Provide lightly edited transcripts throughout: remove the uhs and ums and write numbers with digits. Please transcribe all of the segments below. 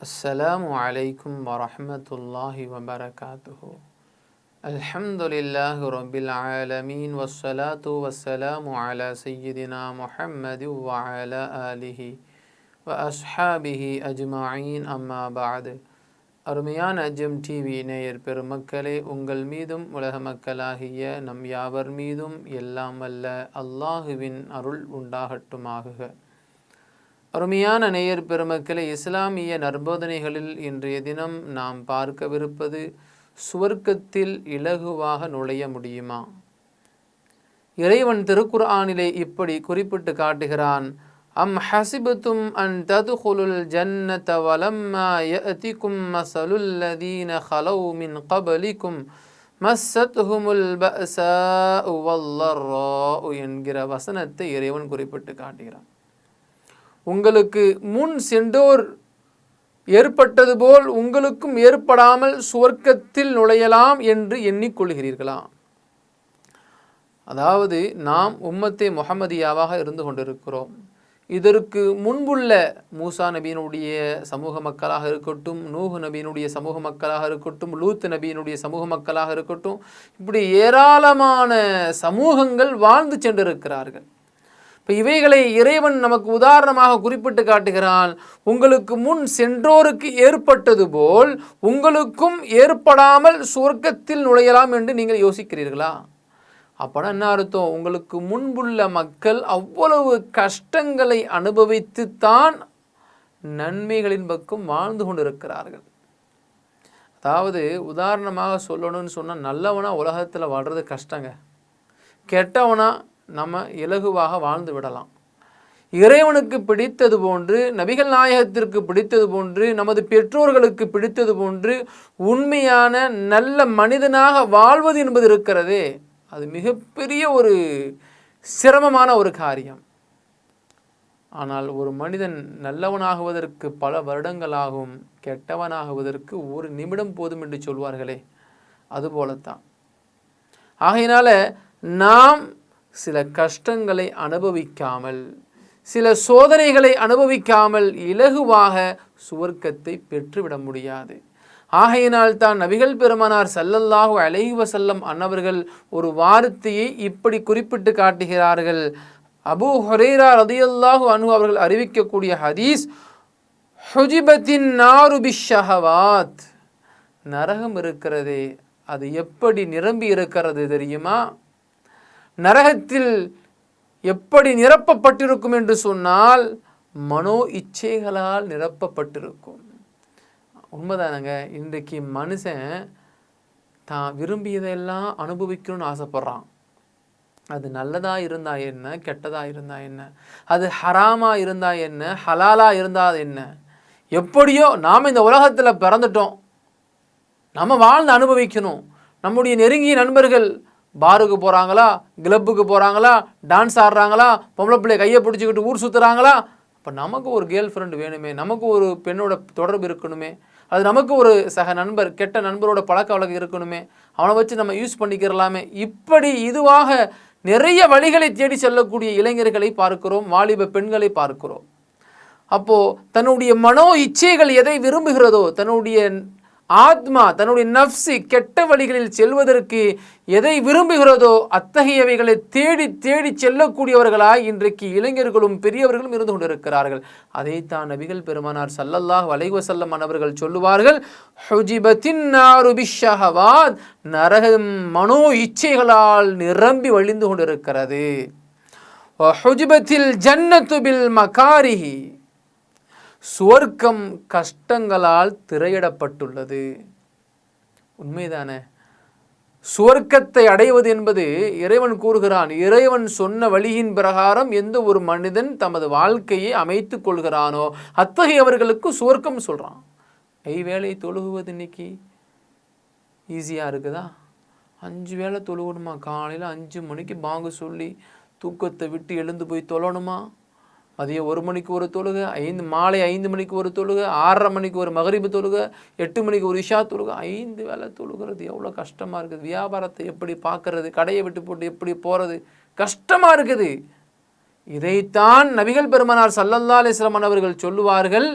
அஸ்ஸலாமு அலைக்கும் வரஹ்மத்துல்லாஹி வபரகாத்துஹு. அல்ஹம்துலில்லாஹி ரப்பில் ஆலமீன் வஸ்ஸலாத்து வஸ்ஸலாமு அலா சய்யிதினா முஹம்மதி வ அலா ஆலிஹி வ அஸ்ஹாபிஹி அஜ்மஈன். அம்மா பஅது. அருமையான ஜெம் டிவி நேயர் பெருமக்களே, உங்கள் மீதும் உலக மக்களாகிய நம் யாவர் மீதும் எல்லாம் வல்ல அல்லாஹுவின் அருள் உண்டாகட்டுமாக. அருமையான நேயர் பெருமக்களே, இஸ்லாமிய நற்போதனைகளில் இன்றைய தினம் நாம் பார்க்கவிருப்பது, சுவர்க்கத்தில் இலகுவாக நுழைய முடியுமா? இறைவன் திருக்குர்ஆனிலே இப்படி குறிப்பிட்டு காட்டுகிறான். அம் ஹசிபத்தும் அன் ததுகுலுல் ஜன்னத வலம்மா யஅதிகும் மஸலுல் லதீன ஹலவ் மின் கபலிக்கும் மஸ்ஸத்ஹுமுல் பஅஸாஉ வல்லர்ராஉ என்கிற வசனத்தை இறைவன் குறிப்பிட்டு காட்டுகிறான். உங்களுக்கு முன் சென்றோர் ஏற்பட்டது போல் உங்களுக்கும் ஏற்படாமல் சுவர்க்கத்தில் நுழையலாம் என்று எண்ணிக்கொள்கிறீர்களா? அதாவது நாம் உம்மத்தே முஹம்மதியாவாக இருந்து கொண்டிருக்கிறோம். இதற்கு முன்புள்ள மூசா நபியினுடைய சமூக மக்களாக இருக்கட்டும், நூஹ் நபியினுடைய சமூக மக்களாக இருக்கட்டும், லூத் நபியினுடைய சமூக மக்களாக இருக்கட்டும், இப்படி ஏராளமான சமூகங்கள் வாழ்ந்து சென்றிருக்கிறார்கள். இப்போ இவைகளை இறைவன் நமக்கு உதாரணமாக குறிப்பிட்டு காட்டுகிறான். உங்களுக்கு முன் சென்றோருக்கு ஏற்பட்டது போல் உங்களுக்கும் ஏற்படாமல் சுவர்க்கத்தில் நுழையலாம் என்று நீங்கள் யோசிக்கிறீர்களா? அப்போனா என்ன அர்த்தம்? உங்களுக்கு முன்புள்ள மக்கள் அவ்வளவு கஷ்டங்களை அனுபவித்துத்தான் நன்மைகளின் பக்கம் வாழ்ந்து கொண்டிருக்கிறார்கள். அதாவது உதாரணமாக சொல்லணும்னு சொன்னால், நல்லவனா உலகத்தில் வாழ்கிறது கஷ்டங்க, கெட்டவனா நம்ம இலகுவாக வாழ்ந்து விடலாம். இறைவனுக்கு பிடித்தது போன்று, நபிகள் நாயகத்திற்கு பிடித்தது போன்று, நமது பெற்றோர்களுக்கு பிடித்தது போன்று உண்மையான நல்ல மனிதனாக வாழ்வது என்பது இருக்கிறதே, அது மிகப்பெரிய ஒரு சிரமமான ஒரு காரியம். ஆனால் ஒரு மனிதன் நல்லவனாகுவதற்கு பல வருடங்களாகும், கெட்டவனாகுவதற்கு ஒரு நிமிடம் போதும் என்று சொல்வார்களே, அதுபோலத்தான். ஆகையினால நாம் சில கஷ்டங்களை அனுபவிக்காமல், சில சோதனைகளை அனுபவிக்காமல் இலகுவாக சுவர்க்கத்தை பெற்றுவிட முடியாது. ஆகையினால் தான் நபிகள் பெருமானார் ஸல்லல்லாஹு அலைஹி வஸல்லம் அன்னவர்கள் ஒரு வார்த்தையை இப்படி குறிப்பிட்டு காட்டுகிறார்கள். அபூ ஹுரைரா ரலியல்லாஹு அன்ஹு அவர்கள் அறிவிக்கக்கூடிய ஹதீஸ், ஹுஜிபத்தின் நாரு பிஷ்ஷஹவாத். நரகம் இருக்கிறதே, அது எப்படி நிரம்பி இருக்கிறது தெரியுமா? நரகத்தில் எப்படி நிரப்பப்பட்டிருக்கும் என்று சொன்னால், மனோ இச்சைகளால் நிரப்பப்பட்டிருக்கும். உண்மைதானங்க. இன்றைக்கு மனுஷன் தான் விரும்பியதெல்லாம் அனுபவிக்கணும்னு ஆசைப்படுறான். அது நல்லதாக இருந்தால் என்ன, கெட்டதாக இருந்தால் என்ன, அது ஹராமாக இருந்தால் என்ன, ஹலாலாக இருந்தால் என்ன, எப்படியோ நாம் இந்த உலகத்தில் பிறந்துட்டோம், நம்ம வாழ்ந்து அனுபவிக்கணும். நம்முடைய நெருங்கிய நண்பர்கள் பாருக்கு போகிறாங்களா, கிளப்புக்கு போகிறாங்களா, டான்ஸ் ஆடுறாங்களா, பொம்பளை பிள்ளை கையை பிடிச்சிக்கிட்டு ஊர் சுற்றுறாங்களா, அப்போ நமக்கு ஒரு கேர்ள் ஃப்ரெண்டு வேணுமே, நமக்கு ஒரு பெண்ணோட தொடர்பு இருக்கணுமே, அது நமக்கு ஒரு சக நண்பர், கெட்ட நண்பரோட பழக்க வழக்கம் இருக்கணுமே, அவனை வச்சு நம்ம யூஸ் பண்ணிக்கிறலாமே. இப்படி இதுவாக நிறைய வழிகளை தேடி செல்லக்கூடிய இளைஞர்களை பார்க்கிறோம், வாலிப பெண்களை பார்க்கிறோம். அப்போது தன்னுடைய மனோ இச்சைகள் எதை விரும்புகிறதோ, தன்னுடைய ஆத்மா, தன்னுடைய நஃப்ஸு கெட்ட வழிகளில் செல்வதற்கு எதை விரும்புகிறதோ அத்தகையவைகளை தேடி தேடி செல்லக்கூடியவர்களாய் இன்றைக்கு இளைஞர்களும் பெரியவர்களும் இருந்து கொண்டிருக்கிறார்கள். அதைத்தான் நபிகள் பெருமானார் ஸல்லல்லாஹு அலைஹி வஸல்லம் அவர்கள் சொல்லுவார்கள், ஹுஜிபத்தின் நாரு பிஷ்ஷஹவாத். நரகம் மனோ இச்சைகளால் நிரம்பி வழிந்து கொண்டிருக்கிறது. ஹுஜிபத்தில் ஜன்னத்து பில் மகாரிஹி. சுவர்க்கம் கஷ்டங்களால் திரையிடப்பட்டுள்ளது. உண்மைதானே? சுவர்க்கத்தை அடைவது என்பது இறைவன் கூறுகிறான். இறைவன் சொன்ன வழியின் பிரகாரம் எந்த ஒரு மனிதன் தமது வாழ்க்கையை அமைத்து கொள்கிறானோ அத்தகையவர்களுக்கு சுவர்க்கம் சொல்கிறான். வேளை தொழுகுவது இன்னைக்கு ஈஸியாக இருக்குதா? 5 வேளை தொழுகணுமா? காலையில் 5 மணிக்கு பாங்கு சொல்லி தூக்கத்தை விட்டு எழுந்து போய் தொழணுமா? மதியம் 1 மணிக்கு ஒரு தொழுகை, மாலை 5 மணிக்கு ஒரு தொழுகை, 6:30 மணிக்கு ஒரு மகரிபு தொழுகை, 8 மணிக்கு ஒரு இஷா தொழுகை. 5 வேளை தொழுகிறது எவ்வளோ கஷ்டமாக இருக்குது. வியாபாரத்தை எப்படி பார்க்கறது, கடையை விட்டு போட்டு எப்படி போகிறது, கஷ்டமாக இருக்குது. இதைத்தான் நபிகள் பெருமானார் ஸல்லல்லாஹு அலைஹி வஸல்லம் அவர்கள் சொல்லுவார்கள்,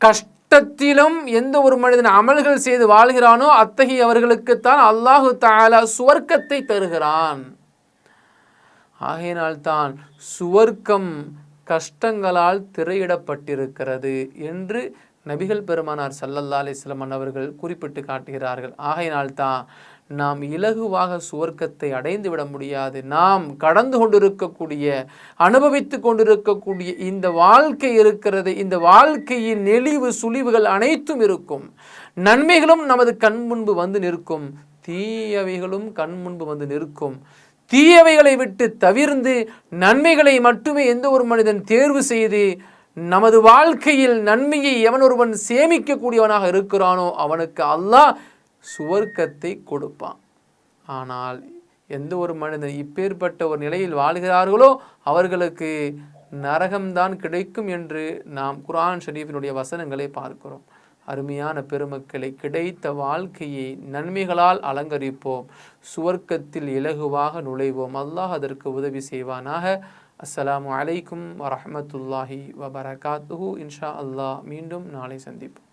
கஷ்டத்திலும் எந்த ஒரு மனிதன் அமல்கள் செய்து வாழ்கிறானோ அத்தகையவர்களுக்குத்தான் அல்லாஹு தஆலா சுவர்க்கத்தை தருகிறான். ஆகையினால்தான் சுவர்க்கம் கஷ்டங்களால் திரையிடப்பட்டிருக்கிறது என்று நபிகள் பெருமானார் ஸல்லல்லாஹு அலைஹி வஸல்லம் அவர்கள் குறிப்பிட்டு காட்டுகிறார்கள். ஆகையினால்தான் நாம் இலகுவாக சுவர்க்கத்தை அடைந்து விட முடியாது. நாம் கடந்து கொண்டிருக்கக்கூடிய அனுபவித்து கொண்டிருக்கக்கூடிய இந்த வாழ்க்கை இருக்கிறது, இந்த வாழ்க்கையின் நெளிவு சுழிவுகள் அனைத்தும் இருக்கும். நன்மைகளும் நமது கண் முன்பு வந்து நிற்கும், தீயவைகளும் கண் முன்பு வந்து நிற்கும். தீயவைகளை விட்டு தவிர்ந்து நன்மைகளை மட்டுமே எந்த ஒரு மனிதன் தேர்வு செய்து நமது வாழ்க்கையில் நன்மையை எவன் ஒருவன் சேமிக்கக்கூடியவனாக இருக்கிறானோ அவனுக்கு அல்லாஹ் சுவர்க்கத்தை கொடுப்பான். ஆனால் எந்த ஒரு மனிதன் இப்பேற்பட்ட ஒரு நிலையில் வாழ்கிறார்களோ அவர்களுக்கு நரகம்தான் கிடைக்கும் என்று நாம் குர்ஆன் ஷரீஃபினுடைய வசனங்களை பார்க்கிறோம். அருமையான பெருமக்களை, கிடைத்த வாழ்க்கையை நன்மைகளால் அலங்கரிப்போம், சுவர்க்கத்தில் இலகுவாக நுழைவோம். அல்லாஹ் அதற்கு உதவி செய்வானாக. அஸ்ஸலாமு அலைக்கும் வரஹ்மத்துல்லாஹி வபரகாத்துஹு. இன்ஷா அல்லாஹ் மீண்டும் நாளை சந்திப்போம்.